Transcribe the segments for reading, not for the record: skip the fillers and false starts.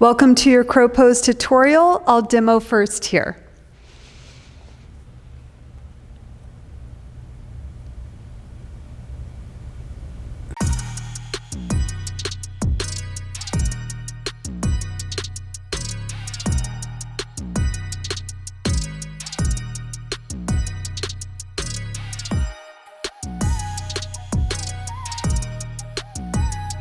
Welcome to your crow pose tutorial. I'll demo first here.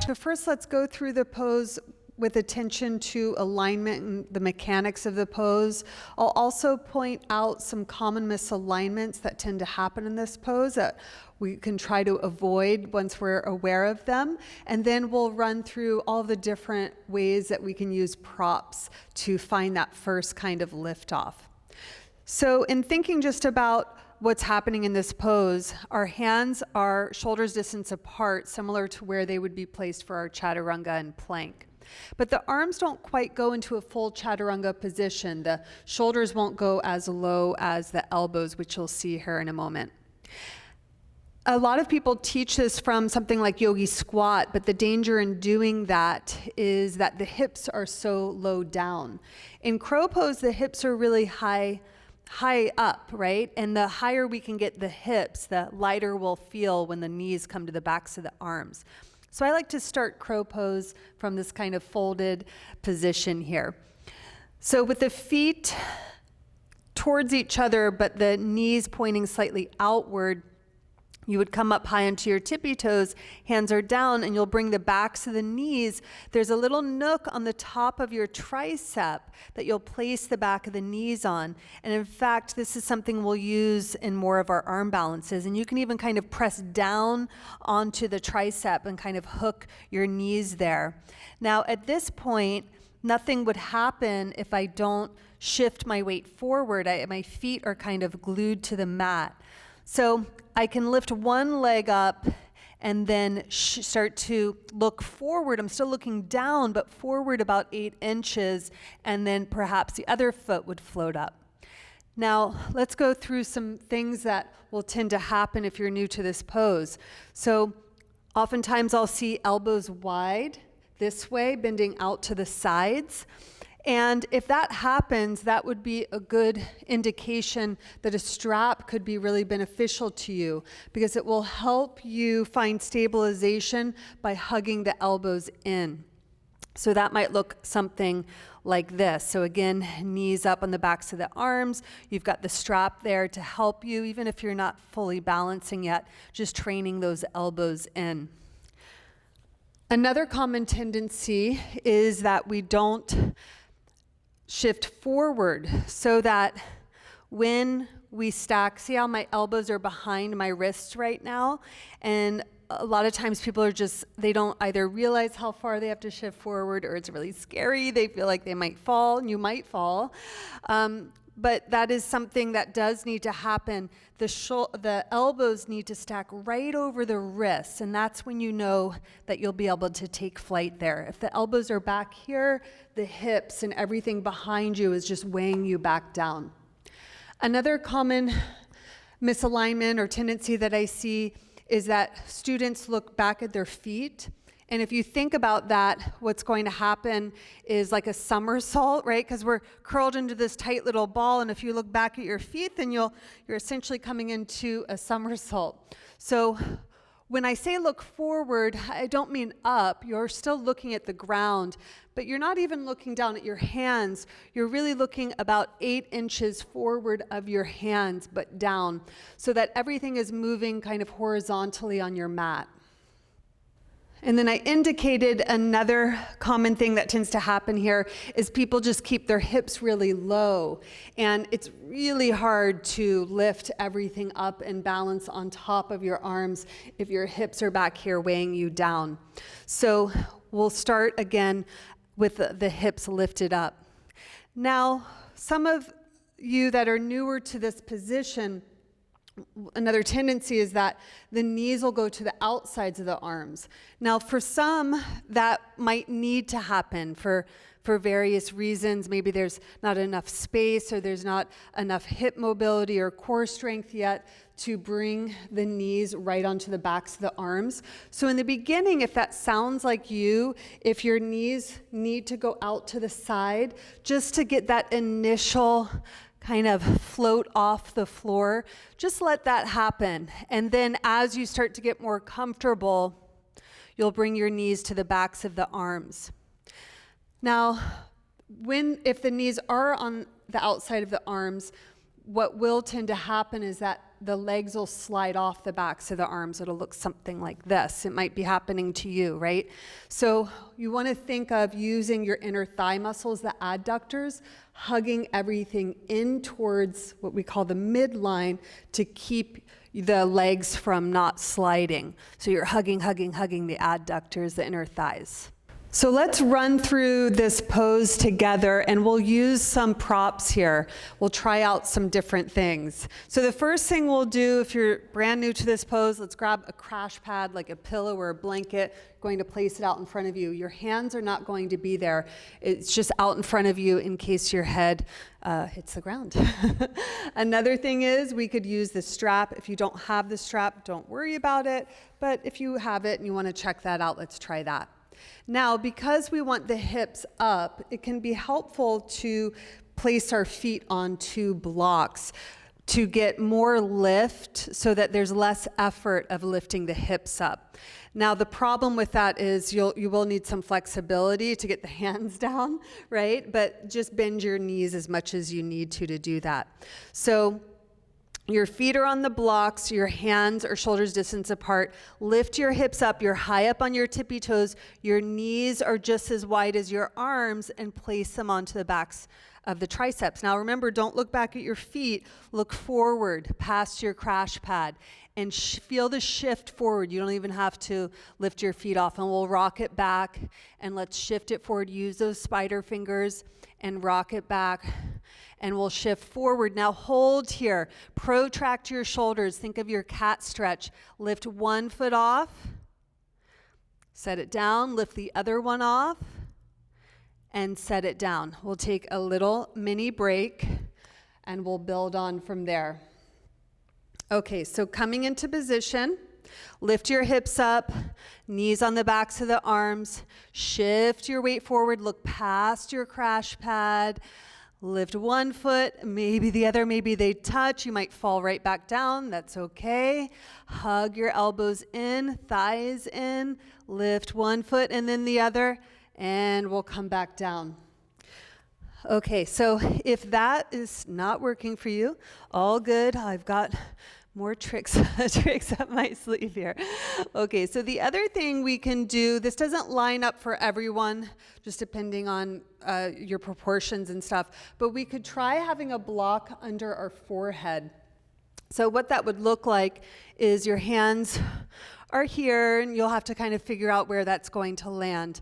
So first, let's go through the pose with attention to alignment and the mechanics of the pose. I'll also point out some common misalignments that tend to happen in this pose that we can try to avoid once we're aware of them. And then we'll run through all the different ways that we can use props to find that first kind of lift off. So in thinking just about what's happening in this pose, our hands are shoulders distance apart, similar to where they would be placed for our chaturanga and plank. But the arms don't quite go into a full chaturanga position. The shoulders won't go as low as the elbows, which you'll see here in a moment. A lot of people teach this from something like yogi squat, but the danger in doing that is that the hips are so low down. In crow pose, the hips are really high up, right? And the higher we can get the hips, the lighter we'll feel when the knees come to the backs of the arms. So I like to start crow pose from this kind of folded position here. So with the feet towards each other, but the knees pointing slightly outward, you would come up high onto your tippy toes, hands are down, and you'll bring the backs of the knees. There's a little nook on the top of your tricep that you'll place the back of the knees on. And in fact, this is something we'll use in more of our arm balances. And you can even kind of press down onto the tricep and kind of hook your knees there. Now, at this point, nothing would happen if I don't shift my weight forward. My feet are kind of glued to the mat. So I can lift one leg up and then start to look forward. I'm still looking down, but forward about 8 inches, and then perhaps the other foot would float up. Now, let's go through some things that will tend to happen if you're new to this pose. So oftentimes I'll see elbows wide this way, bending out to the sides. And if that happens, that would be a good indication that a strap could be really beneficial to you, because it will help you find stabilization by hugging the elbows in. So that might look something like this. So again, knees up on the backs of the arms. You've got the strap there to help you, even if you're not fully balancing yet, just training those elbows in. Another common tendency is that we don't shift forward, so that when we stack, see how my elbows are behind my wrists right now? And a lot of times people are they don't either realize how far they have to shift forward, or it's really scary. They feel like they might fall, and you might fall. But that is something that does need to happen. The elbows need to stack right over the wrists, and that's when you know that you'll be able to take flight there. If the elbows are back here, the hips and everything behind you is just weighing you back down. Another common misalignment or tendency that I see is that students look back at their feet. And if you think about that, what's going to happen is like a somersault, right? Because we're curled into this tight little ball, and if you look back at your feet, then you're essentially coming into a somersault. So when I say look forward, I don't mean up. You're still looking at the ground, but you're not even looking down at your hands. You're really looking about 8 inches forward of your hands, but down, so that everything is moving kind of horizontally on your mat. And then I indicated another common thing that tends to happen here is people just keep their hips really low. And it's really hard to lift everything up and balance on top of your arms if your hips are back here weighing you down. So we'll start again with the hips lifted up. Now, some of you that are newer to this position, another tendency is that the knees will go to the outsides of the arms. Now, for some, that might need to happen. For for various reasons. Maybe there's not enough space, or there's not enough hip mobility or core strength yet to bring the knees right onto the backs of the arms. So in the beginning, if that sounds like you, if your knees need to go out to the side, just to get that initial kind of float off the floor, just let that happen. And then as you start to get more comfortable, you'll bring your knees to the backs of the arms. Now, if the knees are on the outside of the arms, what will tend to happen is that the legs will slide off the backs of the arms. It'll look something like this. It might be happening to you, right? So you want to think of using your inner thigh muscles, the adductors, hugging everything in towards what we call the midline to keep the legs from not sliding. So you're hugging the adductors, the inner thighs. So let's run through this pose together, and we'll use some props here. We'll try out some different things. So the first thing we'll do, if you're brand new to this pose, let's grab a crash pad, like a pillow or a blanket, going to place it out in front of you. Your hands are not going to be there. It's just out in front of you in case your head hits the ground. Another thing is we could use the strap. If you don't have the strap, don't worry about it. But if you have it and you want to check that out, let's try that. Now, because we want the hips up, it can be helpful to place our feet on two blocks to get more lift so that there's less effort of lifting the hips up. Now, the problem with that is you will need some flexibility to get the hands down, right? But just bend your knees as much as you need to do that. So your feet are on the blocks, your hands are shoulders distance apart. Lift your hips up, you're high up on your tippy toes. Your knees are just as wide as your arms, and place them onto the backs of the triceps. Now remember, don't look back at your feet, look forward past your crash pad and feel the shift forward. You don't even have to lift your feet off, and we'll rock it back, and let's shift it forward. Use those spider fingers and rock it back. And we'll shift forward. Now hold here. Protract your shoulders. Think of your cat stretch. Lift one foot off. Set it down. Lift the other one off. And set it down. We'll take a little mini break and we'll build on from there. Okay, so coming into position. Lift your hips up, knees on the backs of the arms. Shift your weight forward. Look past your crash pad. Lift one foot, maybe the other, maybe they touch. You might fall right back down. That's okay. Hug your elbows in, thighs in. Lift one foot and then the other, and we'll come back down. Okay, so if that is not working for you, all good. I've got more tricks up my sleeve here. Okay, so the other thing we can do, this doesn't line up for everyone, just depending on your proportions and stuff, but we could try having a block under our forehead. So what that would look like is your hands are here, and you'll have to kind of figure out where that's going to land.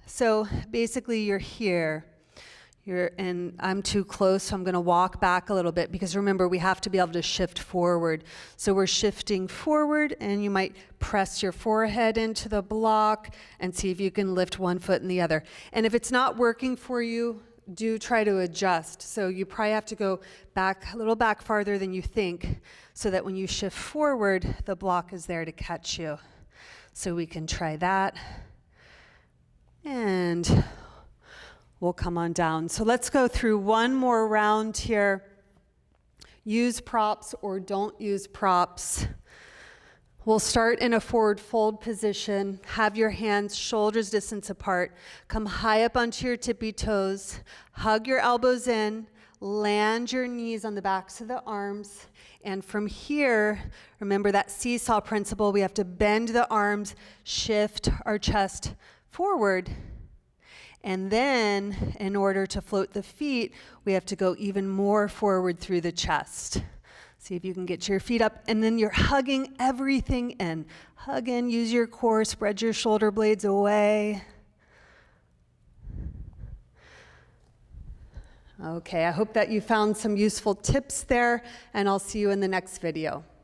So basically you're here. And I'm too close, so I'm going to walk back a little bit, because remember, we have to be able to shift forward. So we're shifting forward, and you might press your forehead into the block and see if you can lift one foot and the other. And if it's not working for you, do try to adjust. So you probably have to go back, a little back farther than you think, so that when you shift forward, the block is there to catch you. So we can try that. And we'll come on down. So let's go through one more round here. Use props or don't use props. We'll start in a forward fold position. Have your hands shoulders distance apart. Come high up onto your tippy toes. Hug your elbows in. Land your knees on the backs of the arms. And from here, remember that seesaw principle. We have to bend the arms, shift our chest forward. And then, in order to float the feet, we have to go even more forward through the chest. See if you can get your feet up, and then you're hugging everything in. Hug in, use your core, spread your shoulder blades away. Okay, I hope that you found some useful tips there, and I'll see you in the next video.